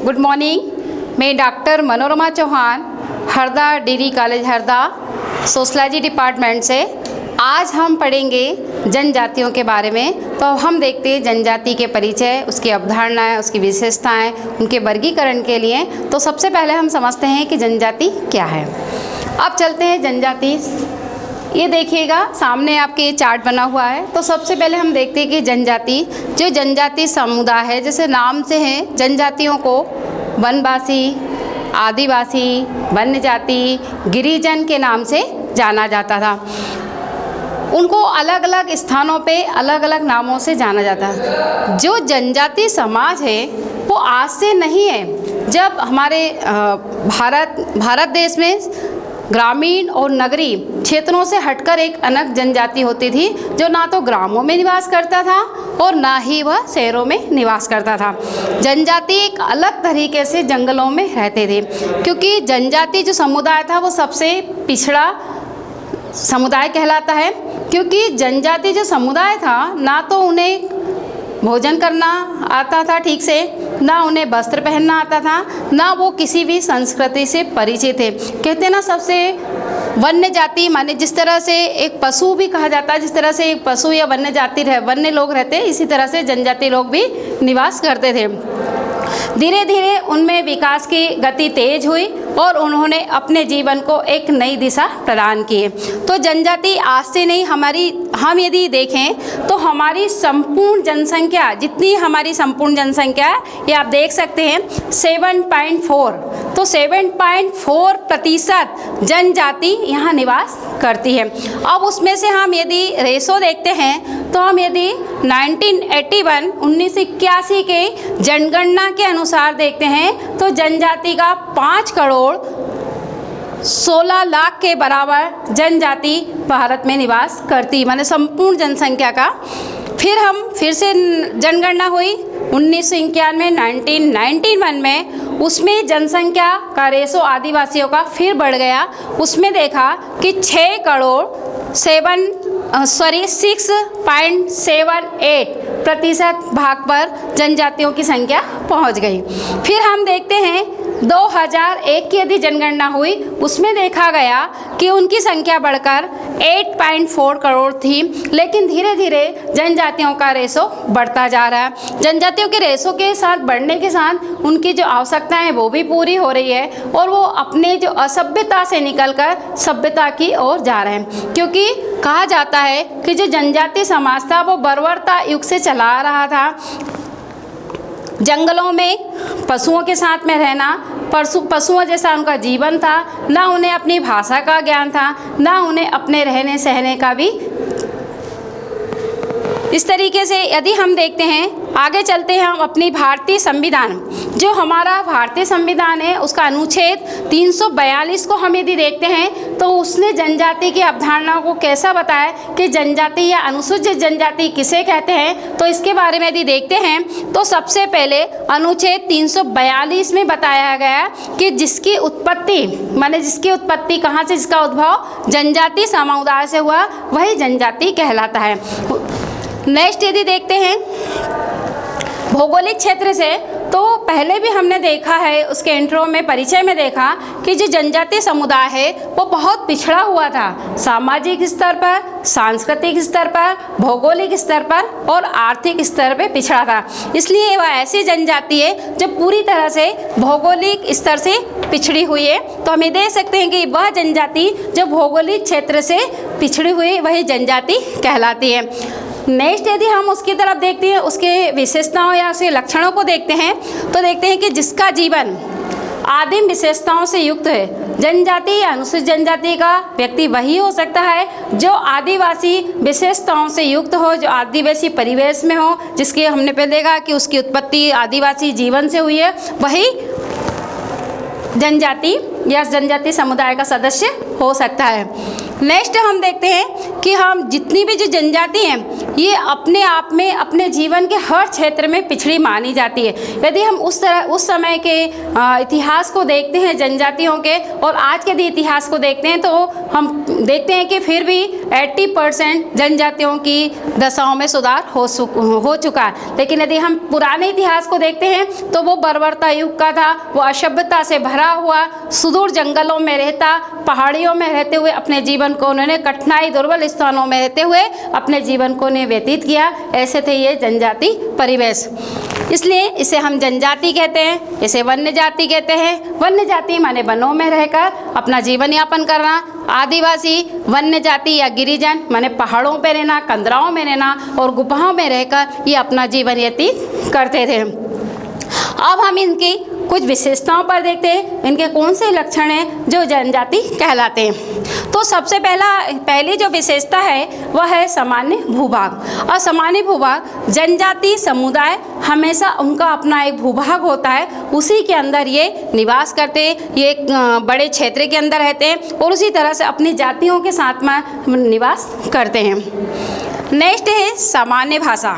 Good morning. मैं doctor Manorama Chauhan, Harda degree college Harda, sociology department से। आज हम पढ़ेंगे जनजातियों के बारे में। तो हम देखते हैं जनजाति के परिचय, उसकी अवधारणाएं, उसकी विशेषताएं, उनके वर्गीकरण के लिए। तो सबसे पहले हम समझते हैं कि जनजाति क्या है। अब चलते हैं जनजाति। ये देखिएगा सामने आपके ये चार्ट बना हुआ है। तो सबसे पहले हम देखते हैं कि जनजाति, जो जनजाति समुदाय है, जैसे नाम से है, जनजातियों को वनवासी, आदिवासी, वन्य जाति, गिरिजन के नाम से जाना जाता था। उनको अलग अलग स्थानों पे अलग अलग नामों से जाना जाता है। जो जनजाति समाज है वो आज से नहीं है। जब हमारे भारत देश में ग्रामीण और नगरीय क्षेत्रों से हटकर एक अलग जनजाति होती थी, जो ना तो ग्रामों में निवास करता था और ना ही वह शहरों में निवास करता था। जनजाति एक अलग तरीके से जंगलों में रहते थे, क्योंकि जनजाति जो समुदाय था वो सबसे पिछड़ा समुदाय कहलाता है। क्योंकि जनजाति जो समुदाय था, ना तो उन्हें भोजन करना आता था ठीक से, ना उन्हें वस्त्र पहनना आता था, ना वो किसी भी संस्कृति से परिचित थे। कहते हैं ना, सबसे वन्य जाति माने जिस तरह से एक पशु भी कहा जाता है, जिस तरह से एक पशु या वन्य लोग रहते, इसी तरह से जनजाति लोग भी निवास करते थे। धीरे धीरे उनमें विकास की गति तेज हुई और उन्होंने अपने जीवन को एक नई दिशा प्रदान की। तो जनजाति आज से नहीं, हम यदि देखें तो हमारी संपूर्ण जनसंख्या, जितनी हमारी संपूर्ण जनसंख्या है, ये आप देख सकते हैं 7.4। तो 7.4% जनजाति यहाँ निवास करती है। अब उसमें से हम यदि रेशो देखते हैं तो हम यदि 1981 के जनगणना के अनुसार देखते हैं तो जनजाति का 5 करोड़ 16 लाख के बराबर जनजाति भारत में निवास करती, माने संपूर्ण जनसंख्या का। फिर से जनगणना हुई 1991 में, उसमें जनसंख्या का रेशो आदिवासियों का फिर बढ़ गया। उसमें देखा कि 6.78% भाग पर जनजातियों की संख्या पहुंच गई। फिर हम देखते हैं 2001 की यदि जनगणना हुई, उसमें देखा गया कि उनकी संख्या बढ़कर 8.4 करोड़ थी। लेकिन धीरे धीरे जनजातियों का रेशो बढ़ता जा रहा है। जनजातियों के रेशो के साथ बढ़ने के साथ उनकी जो आवश्यकताएं हैं वो भी पूरी हो रही है, और वो अपने जो असभ्यता से निकलकर सभ्यता की ओर जा रहे हैं। क्योंकि कहा जाता है कि जो जनजाति समाज था वो बर्बरता युग से चला रहा था। जंगलों में पशुओं के साथ में रहना, पशुओं जैसा उनका जीवन था। ना उन्हें अपनी भाषा का ज्ञान था, ना उन्हें अपने रहने सहने का भी। इस तरीके से यदि हम देखते हैं, आगे चलते हैं हम अपनी भारतीय संविधान, जो हमारा भारतीय संविधान है, उसका अनुच्छेद 342 को हम यदि देखते हैं तो उसने जनजाति की अवधारणाओं को कैसा बताया कि जनजाति या अनुसूचित जनजाति किसे कहते हैं। तो इसके बारे में यदि देखते हैं तो सबसे पहले अनुच्छेद 342 में बताया गया कि जिसकी उत्पत्ति कहाँ से, जिसका उद्भव जनजाति समुदाय से हुआ, वही जनजाति कहलाता है। नेक्स्ट यदि देखते हैं भौगोलिक क्षेत्र से, तो पहले भी हमने देखा है, उसके इंट्रो में परिचय में देखा कि जो जनजातीय समुदाय है वो बहुत पिछड़ा हुआ था, सामाजिक स्तर पर, सांस्कृतिक स्तर पर, भौगोलिक स्तर पर और आर्थिक स्तर पर पिछड़ा था। इसलिए वह ऐसी जनजाति है जो पूरी तरह से भौगोलिक स्तर से पिछड़ी हुई है। तो हम ये देख सकते हैं कि वह जनजाति जो भौगोलिक क्षेत्र से पिछड़ी हुई, वही जनजाति कहलाती है। नेक्स्ट यदि हम उसकी तरफ देखते हैं, उसके विशेषताओं या उसके लक्षणों को देखते हैं, तो देखते हैं कि जिसका जीवन आदिम विशेषताओं से युक्त है। जनजाति या अनुसूचित जनजाति का व्यक्ति वही हो सकता है जो आदिवासी विशेषताओं से युक्त हो, जो आदिवासी परिवेश में हो, जिसकी हमने पहले देखा कि उसकी उत्पत्ति आदिवासी जीवन से हुई है, वही जनजाति या जनजाति समुदाय का सदस्य हो सकता है। नेक्स्ट हम देखते हैं कि हम जितनी भी जो जनजाति हैं ये अपने आप में अपने जीवन के हर क्षेत्र में पिछड़ी मानी जाती है। यदि हम उस समय के इतिहास को देखते हैं जनजातियों के और आज के इतिहास को देखते हैं तो हम देखते हैं कि फिर भी 80% जनजातियों की दशाओं में सुधार हो चुका है। लेकिन यदि हम पुराने इतिहास को देखते हैं तो वो बर्बरता युग का था, वो असभ्यता से भरा हुआ, सुदूर जंगलों में रहता, पहाड़ियों में रहते हुए अपने जीवन को उन्होंने कठिनाई दुर्बल स्थानों में रहते हुए अपने जीवन को व्यतीत किया। ऐसे थे ये जनजाति परिवेश, इसलिए इसे हम जनजाति कहते हैं, इसे वन्य जाति कहते हैं। वन्य जाति माने वनों में रहकर अपना जीवन यापन करना, आदिवासी वन्य जाति या गिरिजन माने पहाड़ों पे रहना, कंदराओं में रहना और गुफाओं में रहकर ये अपना जीवन व्यतीत करते थे। अब हम इनकी कुछ विशेषताओं पर देखते हैं, इनके कौन से लक्षण हैं जो जनजाति कहलाते हैं। तो सबसे पहली जो विशेषता है वह है सामान्य भूभाग। और सामान्य भूभाग जनजाति समुदाय हमेशा उनका अपना एक भूभाग होता है, उसी के अंदर ये निवास करते हैं, ये एक बड़े क्षेत्र के अंदर रहते हैं और उसी तरह से अपनी जातियों के साथ में निवास करते हैं। नेक्स्ट है सामान्य भाषा।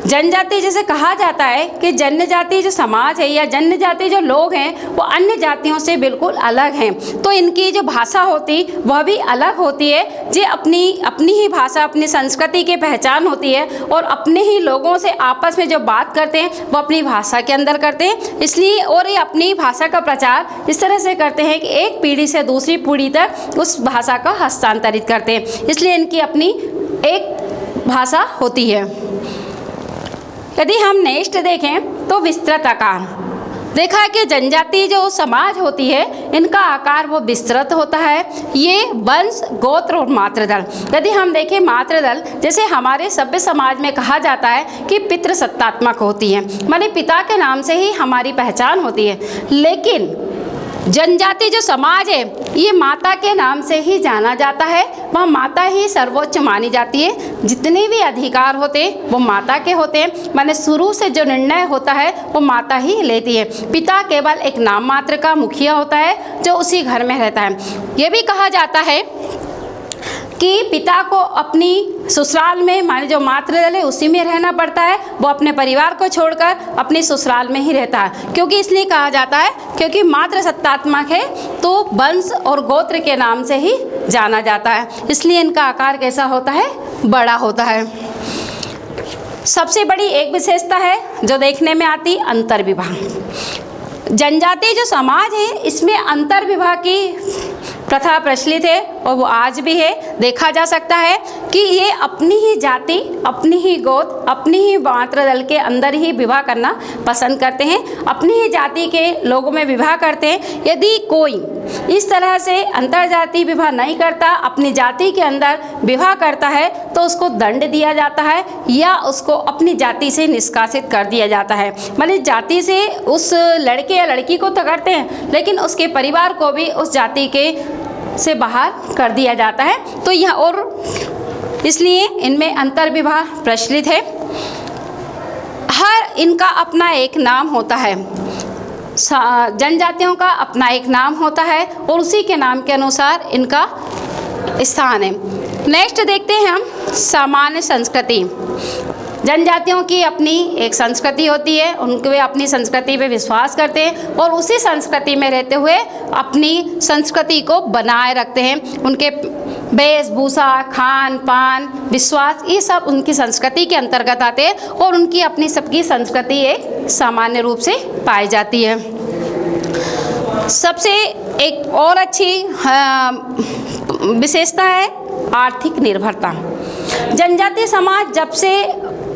जनजाति जैसे कहा जाता है कि जनजाति जो समाज है या जनजाति जो लोग हैं वो अन्य जातियों से बिल्कुल अलग हैं, तो इनकी जो भाषा होती वह भी अलग होती है। जे अपनी ही भाषा, अपनी संस्कृति की पहचान होती है और अपने ही लोगों से आपस में जो बात करते हैं वो अपनी भाषा के अंदर करते हैं। इसलिए और ये अपनी भाषा का प्रचार इस तरह से करते हैं कि एक पीढ़ी से दूसरी पीढ़ी तक उस भाषा का हस्तांतरित करते हैं, इसलिए इनकी अपनी एक भाषा होती है। यदि हम नेक्स्ट देखें तो विस्तृत आकार। देखा है कि जनजाति जो समाज होती है इनका आकार वो विस्तृत होता है। ये वंश, गोत्र और मातृदल। यदि हम देखें मातृदल, जैसे हमारे सभ्य समाज में कहा जाता है कि पितृसत्तात्मक होती है, माने पिता के नाम से ही हमारी पहचान होती है। लेकिन जनजाति जो समाज है ये माता के नाम से ही जाना जाता है, वह माता ही सर्वोच्च मानी जाती है। जितने भी अधिकार होते हैं वो माता के होते हैं, माने शुरू से जो निर्णय होता है वो माता ही लेती है। पिता केवल एक नाम मात्र का मुखिया होता है जो उसी घर में रहता है। ये भी कहा जाता है कि पिता को अपनी ससुराल में, माने जो मातृदल है उसी में रहना पड़ता है, वो अपने परिवार को छोड़कर अपने ससुराल में ही रहता है। क्योंकि इसलिए कहा जाता है क्योंकि मातृ सत्तात्मक है तो वंश और गोत्र के नाम से ही जाना जाता है, इसलिए इनका आकार कैसा होता है, बड़ा होता है। सबसे बड़ी एक विशेषता है जो देखने में आती, अंतर्विवाह। जनजाति जो समाज है इसमें अंतर्विवाह की प्रथा प्रचलित है और वो आज भी है। देखा जा सकता है कि ये अपनी ही जाति, अपनी ही गोद, अपनी ही मातृदल के अंदर ही विवाह करना पसंद करते हैं, अपनी ही जाति के लोगों में विवाह करते हैं। यदि कोई इस तरह से अंतर्जातीय विवाह नहीं करता, अपनी जाति के अंदर विवाह करता है तो उसको दंड दिया जाता है या उसको अपनी जाति से निष्कासित कर दिया जाता है। मतलब जाति से उस लड़के या लड़की को तो करते हैं लेकिन उसके परिवार को भी उस जाति के से बाहर कर दिया जाता है। तो यह और इसलिए इनमें अंतर्विवाह प्रचलित है। हर इनका अपना एक नाम होता है, जनजातियों का अपना एक नाम होता है और उसी के नाम के अनुसार इनका स्थान है। नेक्स्ट देखते हैं हम सामान्य संस्कृति। जनजातियों की अपनी एक संस्कृति होती है, उनके वे अपनी संस्कृति पे विश्वास करते हैं और उसी संस्कृति में रहते हुए अपनी संस्कृति को बनाए रखते हैं। उनके वेशभूषा, खान पान, विश्वास, ये सब उनकी संस्कृति के अंतर्गत आते हैं और उनकी अपनी सबकी संस्कृति एक सामान्य रूप से पाई जाती है। सबसे एक और अच्छी विशेषता है आर्थिक निर्भरता। जनजातीय समाज जब से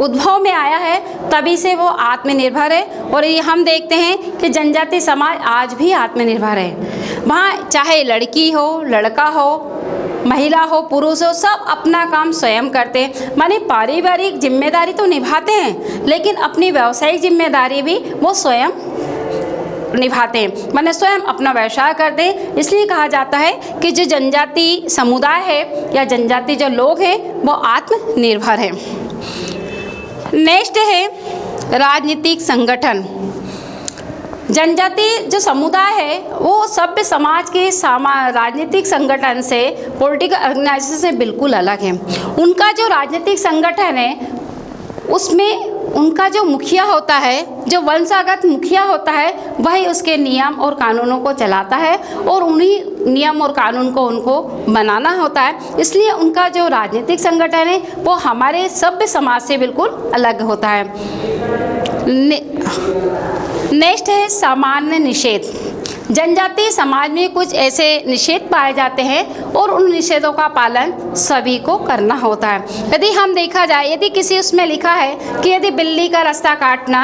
उद्भव में आया है तभी से वो आत्मनिर्भर है और ये हम देखते हैं कि जनजातीय समाज आज भी आत्मनिर्भर है। वहाँ चाहे लड़की हो, लड़का हो, महिला हो, पुरुष हो, सब अपना काम स्वयं करते हैं। माने पारिवारिक जिम्मेदारी तो निभाते हैं लेकिन अपनी व्यावसायिक जिम्मेदारी भी वो स्वयं निभाते हैं, माने स्वयं अपना व्यवसाय करते हैं। इसलिए कहा जाता है कि जो जनजाति समुदाय है या जनजाति जो लोग हैं वो आत्मनिर्भर है। नेक्स्ट है राजनीतिक संगठन। जनजाति जो समुदाय है वो सभ्य समाज के राजनीतिक संगठन से, पॉलिटिकल ऑर्गेनाइजेशन से बिल्कुल अलग है। उनका जो राजनीतिक संगठन है उसमें उनका जो मुखिया होता है, जो वंशागत मुखिया होता है, वही उसके नियम और कानूनों को चलाता है और उन्हीं नियम और कानून को उनको बनाना होता है। इसलिए उनका जो राजनीतिक संगठन है वो हमारे सभ्य समाज से बिल्कुल अलग होता है। नेक्स्ट है सामान्य निषेध। जनजातीय समाज में कुछ ऐसे निषेध पाए जाते हैं और उन निषेधों का पालन सभी को करना होता है। यदि हम देखा जाए, यदि किसी उसमें लिखा है कि यदि बिल्ली का रास्ता काटना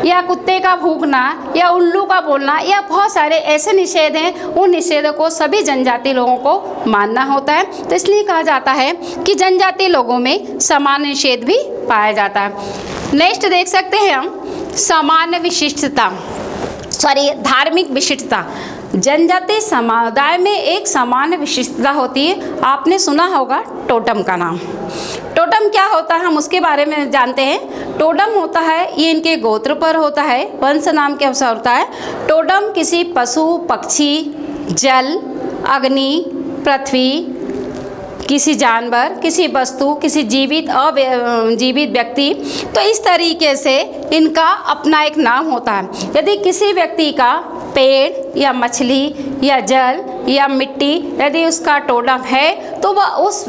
या कुत्ते का भूखना या उल्लू का बोलना या बहुत सारे ऐसे निषेध हैं, उन निषेधों को सभी जनजातीय लोगों को मानना होता है। तो इसलिए कहा जाता है कि जनजातीय लोगों में सामान्य निषेध भी पाया जाता है। नेक्स्ट देख सकते हैं हम सामान्य विशिष्टता, धार्मिक विशिष्टता। जनजातीय समुदाय में एक सामान्य विशिष्टता होती है। आपने सुना होगा टोटम का नाम। टोटम क्या होता है हम उसके बारे में जानते हैं। टोटम होता है, ये इनके गोत्र पर होता है, वंश नाम के अवसर होता है। टोटम किसी पशु, पक्षी, जल, अग्नि, पृथ्वी, किसी जानवर, किसी वस्तु, किसी जीवित अजीवित व्यक्ति, तो इस तरीके से इनका अपना एक नाम होता है। यदि किसी व्यक्ति का पेड़ या मछली या जल या मिट्टी यदि उसका टोटम है तो वह उस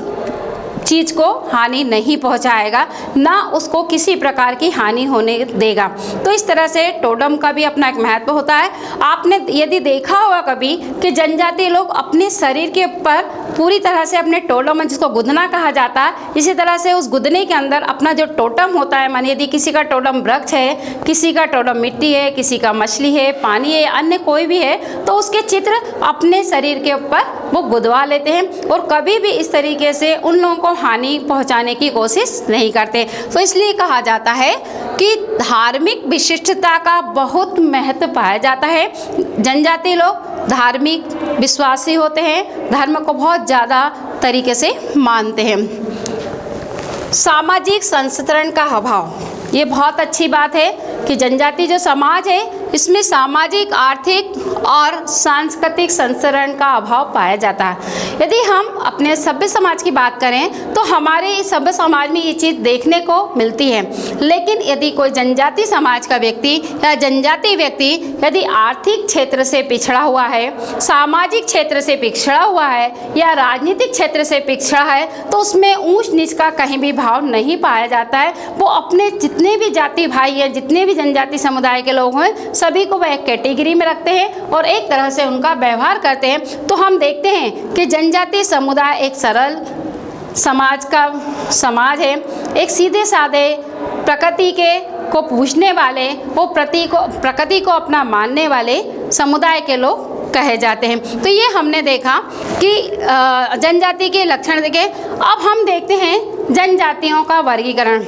चीज़ को हानि नहीं पहुंचाएगा, ना उसको किसी प्रकार की हानि होने देगा। तो इस तरह से टोटम का भी अपना एक महत्व होता है। आपने यदि देखा होगा कभी कि जनजातीय लोग अपने शरीर के ऊपर पूरी तरह से अपने टोटम, जिसको गुदना कहा जाता है, इसी तरह से उस गुदने के अंदर अपना जो टोटम होता है, मानिए यदि किसी का टोटम वृक्ष है, किसी का टोटम मिट्टी है, किसी का मछली है, पानी है, अन्य कोई भी है, तो उसके चित्र अपने शरीर के ऊपर वो गुदवा लेते हैं और कभी भी इस तरीके से उन लोगों को हानि पहुंचाने की कोशिश नहीं करते। तो इसलिए कहा जाता है कि धार्मिक विशिष्टता का बहुत महत्व पाया जाता है। जनजातीय लोग धार्मिक विश्वासी होते हैं, धर्म को बहुत ज़्यादा तरीके से मानते हैं। सामाजिक संस्करण का अभाव, ये बहुत अच्छी बात है कि जनजातीय जो समाज है इसमें सामाजिक, आर्थिक और सांस्कृतिक संस्करण का अभाव पाया जाता है। यदि हम अपने सभ्य समाज की बात करें तो हमारे सभ्य समाज में ये चीज़ देखने को मिलती है, लेकिन यदि कोई जनजातीय समाज का व्यक्ति या जनजातीय व्यक्ति यदि आर्थिक क्षेत्र से पिछड़ा हुआ है, सामाजिक क्षेत्र से पिछड़ा हुआ है या राजनीतिक क्षेत्र से पिछड़ा है, तो उसमें ऊंच नीच का कहीं भी भाव नहीं पाया जाता है। वो अपने जितने भी जाति भाई हैं, जितने भी जनजातीय समुदाय के लोग हैं, सभी को वह एक कैटेगरी में रखते हैं और एक तरह से उनका व्यवहार करते हैं। तो हम देखते हैं कि जनजातीय समुदाय एक सरल समाज है, एक सीधे साधे प्रकृति को पूजने वाले, वो प्रकृति को अपना मानने वाले समुदाय के लोग कहे जाते हैं। तो ये हमने देखा कि जनजाति के लक्षण देखे। अब हम देखते हैं जनजातियों का वर्गीकरण।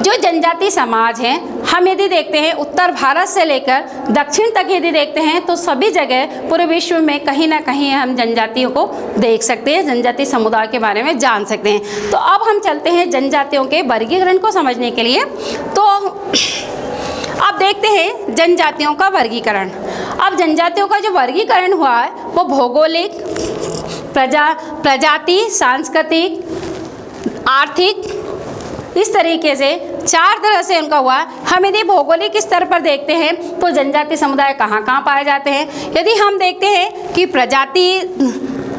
जो जनजातीय समाज हैं, हम यदि देखते हैं उत्तर भारत से लेकर दक्षिण तक यदि देखते हैं तो सभी जगह पूरे विश्व में कहीं ना कहीं हम जनजातियों को देख सकते हैं, जनजातीय समुदाय के बारे में जान सकते हैं। तो अब हम चलते हैं जनजातियों के वर्गीकरण को समझने के लिए। तो अब देखते हैं जनजातियों का वर्गीकरण। अब जनजातियों का जो वर्गीकरण हुआ है वो भौगोलिक, प्रजाति, सांस्कृतिक, आर्थिक, इस तरीके से चार तरह से उनका हुआ। हम यदि भौगोलिक स्तर पर देखते हैं तो जनजातीय समुदाय कहाँ कहाँ पाए जाते हैं। यदि हम देखते हैं कि प्रजाति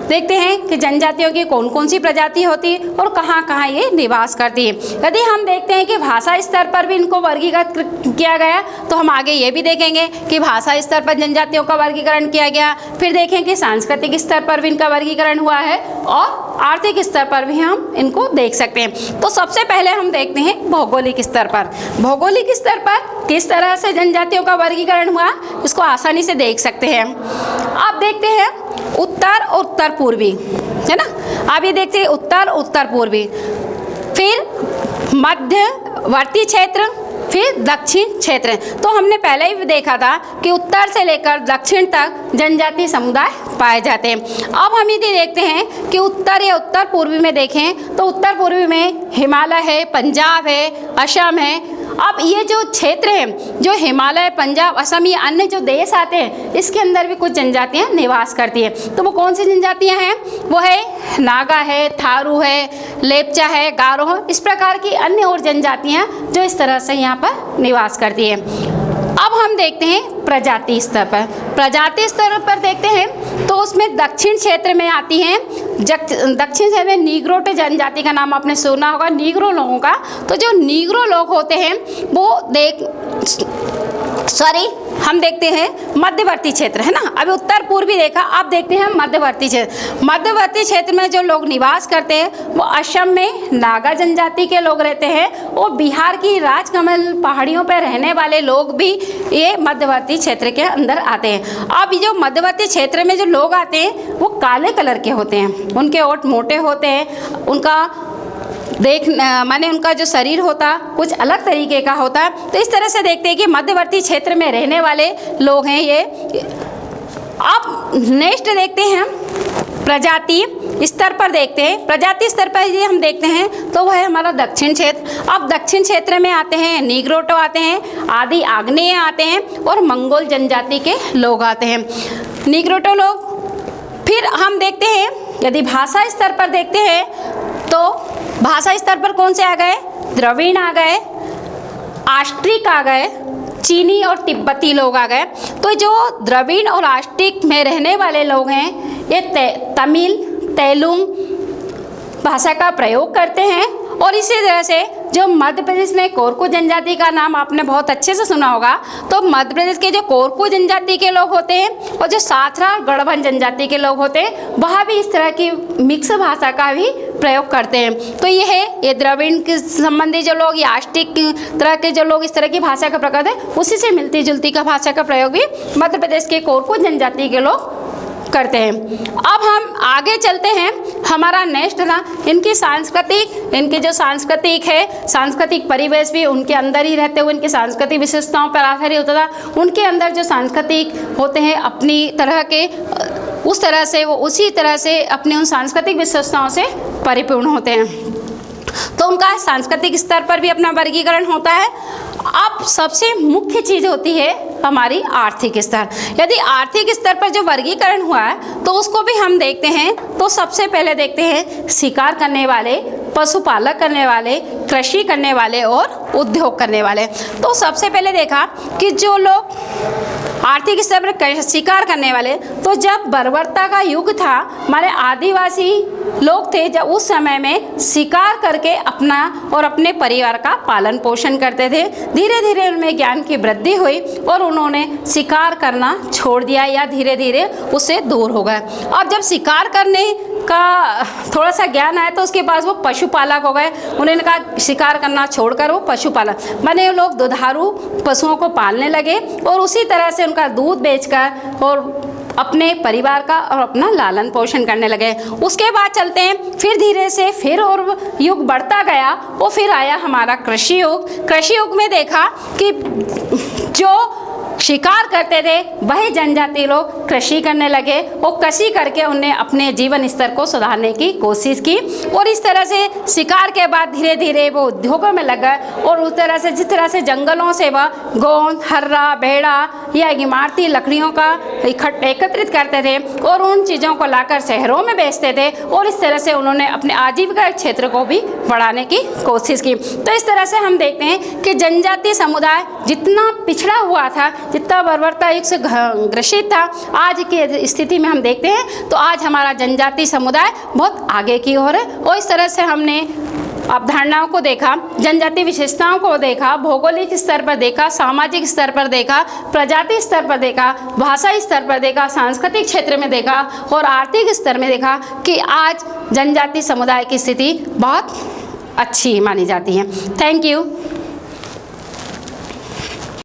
देखते हैं कि जनजातियों की कौन कौन सी प्रजाति होती है और कहाँ कहाँ ये निवास करती है। यदि हम देखते हैं कि भाषा स्तर पर भी इनको वर्गीकृत किया गया तो हम आगे ये भी देखेंगे कि भाषा स्तर पर जनजातियों का वर्गीकरण किया गया। फिर देखें कि सांस्कृतिक स्तर पर भी इनका वर्गीकरण हुआ है और आर्थिक स्तर पर भी हम इनको देख सकते हैं। तो सबसे पहले हम देखते हैं भौगोलिक स्तर पर। भौगोलिक स्तर पर किस तरह से जनजातियों का वर्गीकरण हुआ, इसको आसानी से देख सकते हैं। आप देखते हैं उत्तर और उत्तर पूर्वी, है ना। आप ये देखते हैं उत्तर पूर्वी, फिर मध्यवर्ती क्षेत्र, फिर दक्षिण क्षेत्र। तो हमने पहले ही देखा था कि उत्तर से लेकर दक्षिण तक जनजातीय समुदाय पाए जाते हैं। अब हम यदि देखते हैं कि उत्तर या उत्तर पूर्वी में देखें तो उत्तर पूर्वी में हिमालय है, पंजाब है, असम है, अब ये जो क्षेत्र है, जो हिमालय, पंजाब, असम, ये अन्य जो देश आते हैं, इसके अंदर भी कुछ जनजातियाँ निवास करती हैं। तो वो कौन सी जनजातियाँ हैं? वो है नागा है, थारू है, लेपचा है, गारो है, इस प्रकार की अन्य और जनजातियाँ जो इस तरह से यहाँ पर निवास करती हैं। अब हम देखते हैं प्रजाति स्तर पर। प्रजाति स्तर पर देखते हैं तो उसमें दक्षिण क्षेत्र में आती हैं। दक्षिण क्षेत्र में नीग्रोटे जनजाति का नाम आपने सुना होगा, नीग्रो लोगों का। तो जो नीग्रो लोग होते हैं वो हम देखते हैं मध्यवर्ती क्षेत्र, है ना। अभी उत्तर पूर्वी देखा, अब देखते हैं मध्यवर्ती क्षेत्र। मध्यवर्ती क्षेत्र में जो लोग निवास करते हैं वो असम में नागा जनजाति के लोग रहते हैं, और बिहार की राजकमल पहाड़ियों पर रहने वाले लोग भी ये मध्यवर्ती क्षेत्र के अंदर आते हैं। अब जो मध्यवर्ती क्षेत्र में जो लोग आते हैं वो काले कलर के होते हैं, उनके ओंठ मोटे होते हैं, माने उनका जो शरीर होता कुछ अलग तरीके का होता है। तो इस तरह से देखते हैं कि मध्यवर्ती क्षेत्र में रहने वाले लोग हैं ये। अब नेक्स्ट देखते हैं प्रजाति स्तर पर देखते हैं। प्रजाति स्तर पर ये हम देखते हैं तो वह है हमारा दक्षिण क्षेत्र। अब दक्षिण क्षेत्र में आते हैं नीग्रोटो आते हैं, आदि आग्नेय आते हैं, और मंगोल जनजाति के लोग आते हैं, नीग्रोटो लोग। फिर हम देखते हैं यदि भाषा स्तर पर देखते हैं तो भाषा स्तर पर कौन से आ गए? द्रविड़ आ गए, आस्ट्रिक आ गए, चीनी और तिब्बती लोग आ गए। तो जो द्रविड़ और आस्ट्रिक में रहने वाले लोग हैं ये तमिल, तेलुगु भाषा का प्रयोग करते हैं। और इसी तरह से जो मध्य प्रदेश में कोरकू जनजाति का नाम आपने बहुत अच्छे से सुना होगा, तो मध्य प्रदेश के जो कोरकू जनजाति के लोग होते हैं और जो साथरा और गढ़वाल जनजाति के लोग होते हैं वह भी इस तरह की मिक्स भाषा का भी प्रयोग करते हैं। तो ये है ये द्रविड़ के संबंधी जो लोग, ये आस्टिक तरह के जो लोग इस तरह की भाषा का प्रयोग करते हैं, उसी से मिलती जुलती का भाषा का प्रयोग भी मध्य प्रदेश के कोरकू जनजाति के लोग करते हैं। अब हम आगे चलते हैं, हमारा नेक्स्ट ना इनकी जो सांस्कृतिक है, सांस्कृतिक परिवेश भी उनके अंदर ही रहते हुए इनकी सांस्कृतिक विशेषताओं पर आधारित होता था। उनके अंदर जो सांस्कृतिक होते हैं अपनी तरह के, उस तरह से वो उसी तरह से अपनी उन सांस्कृतिक विशेषताओं से परिपूर्ण होते हैं। तो उनका सांस्कृतिक स्तर पर भी अपना वर्गीकरण होता है। अब सबसे मुख्य चीज़ होती है हमारी आर्थिक स्तर। यदि आर्थिक स्तर पर जो वर्गीकरण हुआ है तो उसको भी हम देखते हैं। तो सबसे पहले देखते हैं शिकार करने वाले, पशुपालक करने वाले, कृषि करने वाले और उद्योग करने वाले। तो सबसे पहले देखा कि जो लोग आर्थिक स्तर पर शिकार करने वाले, तो जब बर्बरता का युग था, हमारे आदिवासी लोग थे, जब उस समय में शिकार करके अपना और अपने परिवार का पालन पोषण करते थे। धीरे धीरे उनमें ज्ञान की वृद्धि हुई और उन्होंने शिकार करना छोड़ दिया या धीरे धीरे उससे दूर हो गए। अब जब शिकार करने का थोड़ा सा ज्ञान आया तो उसके बाद वो पशुपालक हो गए। उन्होंने कहा शिकार करना छोड़कर वो पशुपालक बने, लोग दुधारू पशुओं को पालने लगे और उसी तरह से उनका दूध बेचकर और अपने परिवार का और अपना लालन पोषण करने लगे। उसके बाद चलते हैं फिर धीरे से फिर और युग बढ़ता गया, वो फिर आया हमारा कृषि युग। कृषि युग में देखा कि जो शिकार करते थे वही जनजाति लोग कृषि करने लगे और कृषि करके उन्हें अपने जीवन स्तर को सुधारने की कोशिश की। और इस तरह से शिकार के बाद धीरे धीरे वो उद्योगों में लग गए और उस तरह से जिस तरह से जंगलों से वह गोंद, हर्रा, बेड़ा या इमारती लकड़ियों का एकत्रित करते थे और उन चीज़ों को लाकर शहरों में बेचते थे और इस तरह से उन्होंने अपने आजीविका क्षेत्र को भी बढ़ाने की कोशिश की। तो इस तरह से हम देखते हैं कि जनजातीय समुदाय जितना पिछड़ा हुआ था, जितना बर्बरता युग से ग्रसित था, आज की स्थिति में हम देखते हैं तो आज हमारा जनजातीय समुदाय बहुत आगे की ओर है। और इस तरह से हमने अवधारणाओं को देखा, जनजातीय विशेषताओं को देखा, भौगोलिक स्तर पर देखा, सामाजिक स्तर पर देखा, प्रजाति स्तर पर देखा, भाषा स्तर पर देखा, सांस्कृतिक क्षेत्र में देखा और आर्थिक स्तर में देखा कि आज जनजातीय समुदाय की स्थिति बहुत अच्छी मानी जाती है। Thank you.